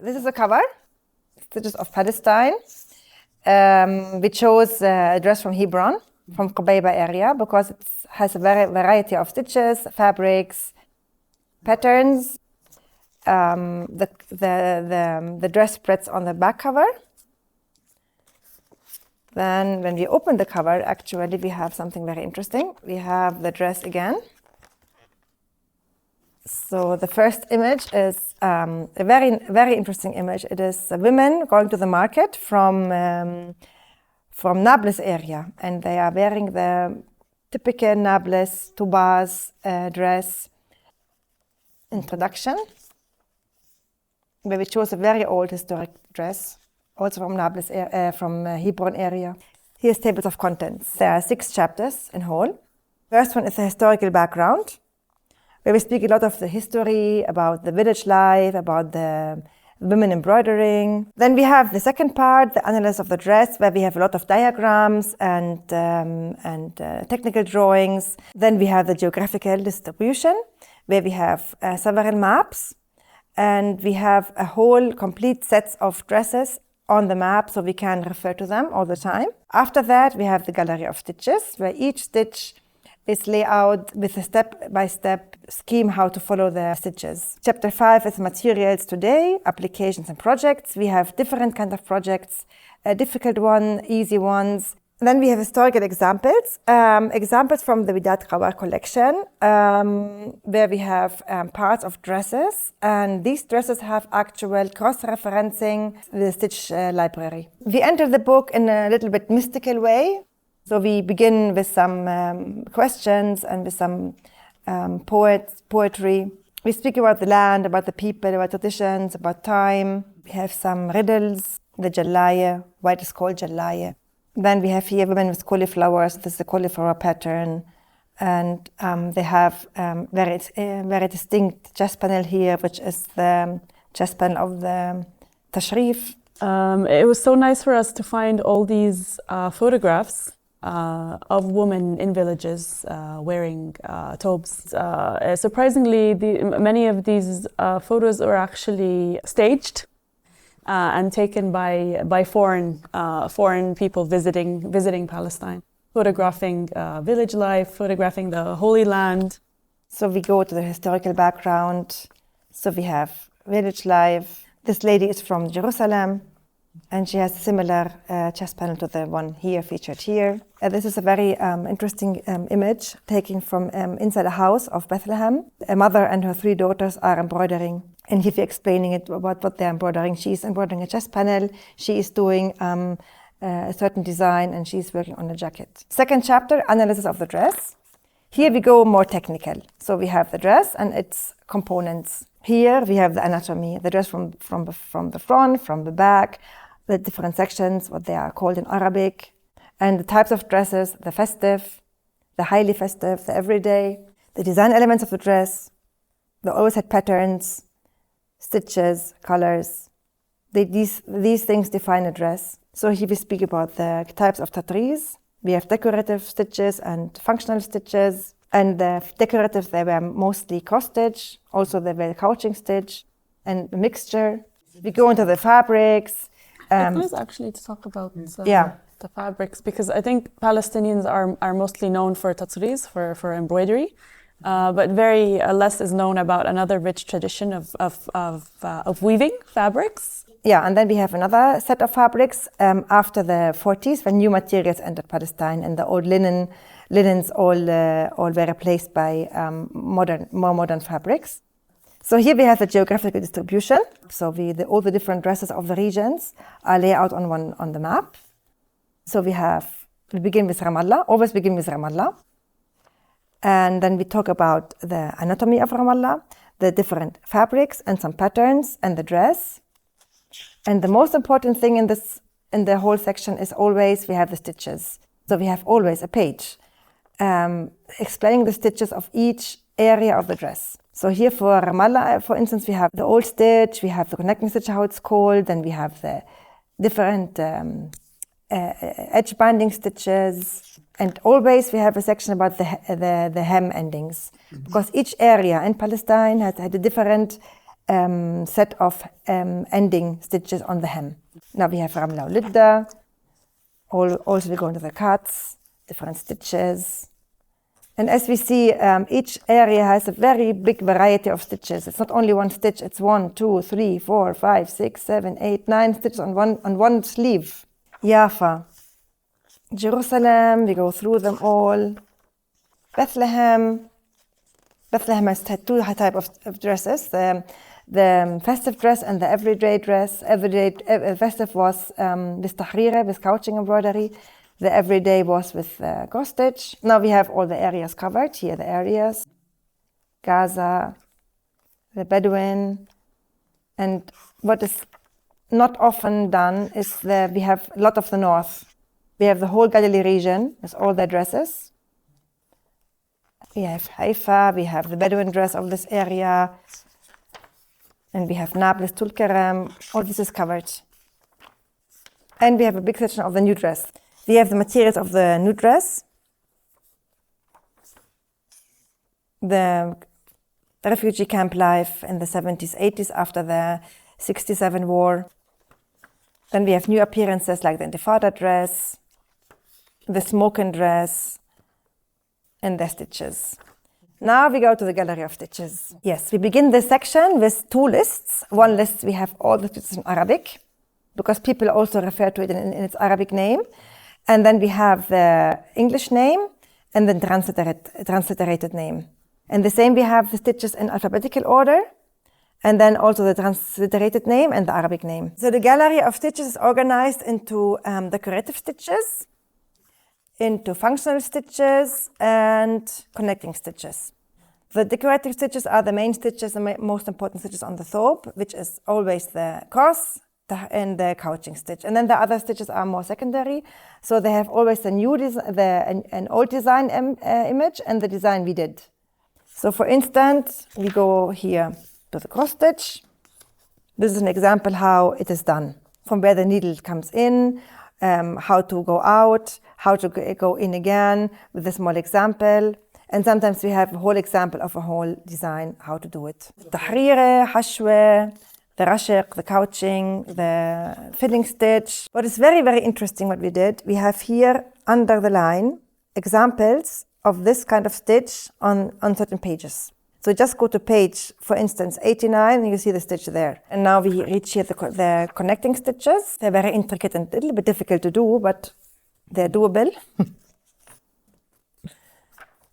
This is a cover, Stitches of Palestine. We chose a dress from Hebron, from Qubayba area, because it has a variety of stitches, fabrics, patterns. The dress spreads on the back cover. Then when we open the cover, actually we have something very interesting. We have the dress again. So the first image is a very interesting image. It is women going to the market from Nablus area, and they are wearing the typical Nablus Tubas dress. Introduction, where we chose a very old historic dress, also from Nablus, from Hebron area. Here's tables of contents. There are 6 chapters in whole. First one is the historical background, where we speak a lot of the history, about the village life, about the women embroidering. Then we have the second part, the analysis of the dress, where we have a lot of diagrams and technical drawings. Then we have the geographical distribution, where we have several maps, and we have a whole complete sets of dresses on the map, so we can refer to them all the time. After that, we have the gallery of stitches, where each stitch is laid out with a step-by-step scheme how to follow the stitches. Chapter 5 is materials today, applications and projects. We have different kinds of projects, difficult ones, easy ones. Then we have historical examples, examples from the Widad Kawar collection, where we have parts of dresses, and these dresses have actual cross-referencing the stitch library. We enter the book in a little bit mystical way. So we begin with some questions and with some poetry. We speak about the land, about the people, about traditions, about time. We have some riddles, the jalaya, why it is called jalaya. Then we have here women with cauliflowers. This is the cauliflower pattern. And they have very distinct chest panel here, which is the chest panel of the tashrif. It was so nice for us to find all these photographs of women in villages wearing thobes. Surprisingly, many of these photos are actually staged and taken by foreign people visiting Palestine, photographing village life, photographing the Holy Land. So we go to the historical background. So we have village life. This lady is from Jerusalem, and she has a similar chest panel to the one here featured here. This is a very interesting image taken from inside a house of Bethlehem. A mother and her 3 daughters are embroidering. And here we're explaining it about what they're embroidering. She is embroidering a chest panel. She is doing a certain design, and she's working on a jacket. Second chapter, analysis of the dress. Here we go more technical. So we have the dress and its components. Here we have the anatomy, the dress from the front, from the back, the different sections, what they are called in Arabic, and the types of dresses, the festive, the highly festive, the everyday, the design elements of the dress. They always had patterns, stitches, colors. These things define a dress. So here we speak about the types of tatriz. We have decorative stitches and functional stitches. And the decorative, they were mostly cross stitch. Also, they were couching stitch and a mixture. We go into the fabrics. It's nice actually to talk about the fabrics, because I think Palestinians are mostly known for tatriz, for embroidery. But very less is known about another rich tradition of weaving fabrics. Yeah, and then we have another set of fabrics after the 40s, when new materials entered Palestine, and the old linens all were replaced by more modern fabrics. So here we have the geographical distribution. So all the different dresses of the regions are laid out on the map. So we begin with Ramallah, always begin with Ramallah. And then we talk about the anatomy of Ramallah, the different fabrics and some patterns and the dress. And the most important thing in the whole section is always we have the stitches. So we have always a page explaining the stitches of each area of the dress. So here for Ramallah, for instance, we have the old stitch, we have the connecting stitch, how it's called, then we have the different edge binding stitches. And always we have a section about the hem endings, because each area in Palestine had a different set of ending stitches on the hem. Now we have Ramla Lidda. Also we go into the cuts, different stitches. And as we see, each area has a very big variety of stitches. It's not only one stitch, it's 1, 2, 3, 4, 5, 6, 7, 8, 9 stitches on one sleeve. Jaffa. Jerusalem, we go through them all. Bethlehem. Bethlehem has two types of dresses. The festive dress and the everyday dress. Festive was with tahrira, with couching embroidery. The everyday was with cross stitch. Now we have all the areas covered. Here the areas. Gaza, the Bedouin. And what is not often done is we have a lot of the north. We have the whole Galilee region with all their dresses. We have Haifa, we have the Bedouin dress of this area. And we have Nablus, Tulkarem, all this is covered. And we have a big section of the new dress. We have the materials of the new dress. The refugee camp life in the 70s, 80s after the 67 war. Then we have new appearances like the Intifada dress, the smoking dress, and the stitches. Now we go to the gallery of stitches. Yes, we begin this section with two lists. One list we have all the stitches in Arabic, because people also refer to it in its Arabic name. And then we have the English name and the transliterated name. And the same we have the stitches in alphabetical order, and then also the transliterated name and the Arabic name. So the gallery of stitches is organized into decorative stitches, into functional stitches, and connecting stitches. The decorative stitches are the main stitches, the most important stitches on the thobe, which is always the cross and the couching stitch. And then the other stitches are more secondary, so they have always a new an old design image and the design we did. So for instance, we go here to the cross stitch. This is an example how it is done, from where the needle comes in, how to go out, how to go in again with a small example. And sometimes we have a whole example of a whole design, how to do it. Tahrira, hashwa, the rashiq, the couching, the filling stitch. What is very, very interesting what we did, we have here under the line examples of this kind of stitch on certain pages. So just go to page, for instance, 89, and you see the stitch there. And now we reach here the connecting stitches. They're very intricate and a little bit difficult to do, but they're doable.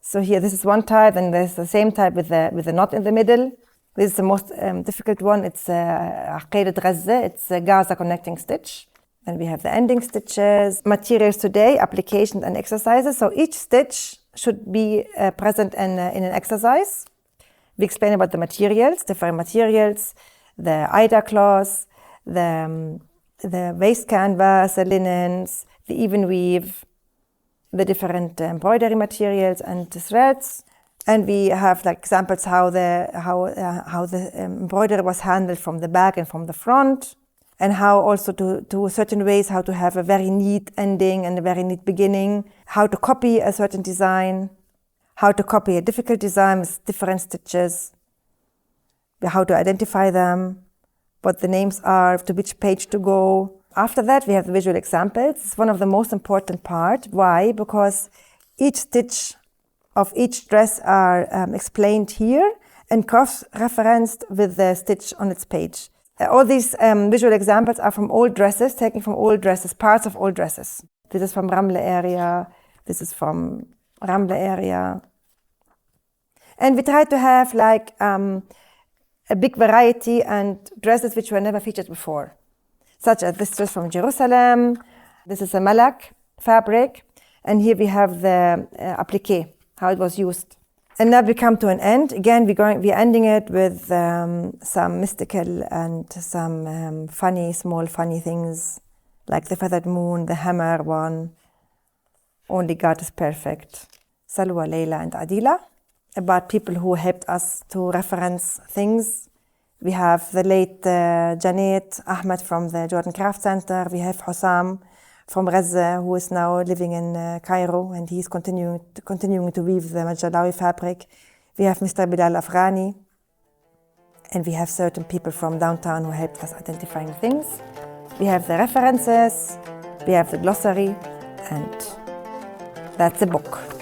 So here, this is one type, and there's the same type with the knot in the middle. This is the most difficult one. It's Aqeedat Gaza. It's a Gaza connecting stitch. And we have the ending stitches. Materials today, applications and exercises. So each stitch should be present in an exercise. We explain about the materials, different materials, the Aida cloth, the waist canvas, the linens, the even weave, the different embroidery materials and the threads. And we have like examples how the embroidery was handled from the back and from the front, and how also to certain ways how to have a very neat ending and a very neat beginning, how to copy a certain design, how to copy a difficult design with different stitches, how to identify them, what the names are, to which page to go. After that, we have the visual examples. It's one of the most important part. Why? Because each stitch of each dress are explained here and cross-referenced with the stitch on its page. All these visual examples are from old dresses, taken from old dresses, parts of old dresses. This is from Ramla area. This is from Ramla area. And we try to have like a big variety and dresses which were never featured before, such as this dress from Jerusalem. This is a malak fabric, and here we have the appliqué, how it was used. And now we come to an end. Again, we're ending it with some mystical and some small funny things, like the feathered moon, the hammer one, only God is perfect, Salua, Laila, and Adila, about people who helped us to reference things. We have the late Janet Ahmed from the Jordan Craft Center. We have Hussam from Gaza, who is now living in Cairo, and he's continuing to weave the Majalawi fabric. We have Mr. Bilal Afghani. and we have certain people from downtown who helped us identifying things. We have the references, we have the glossary, and that's the book.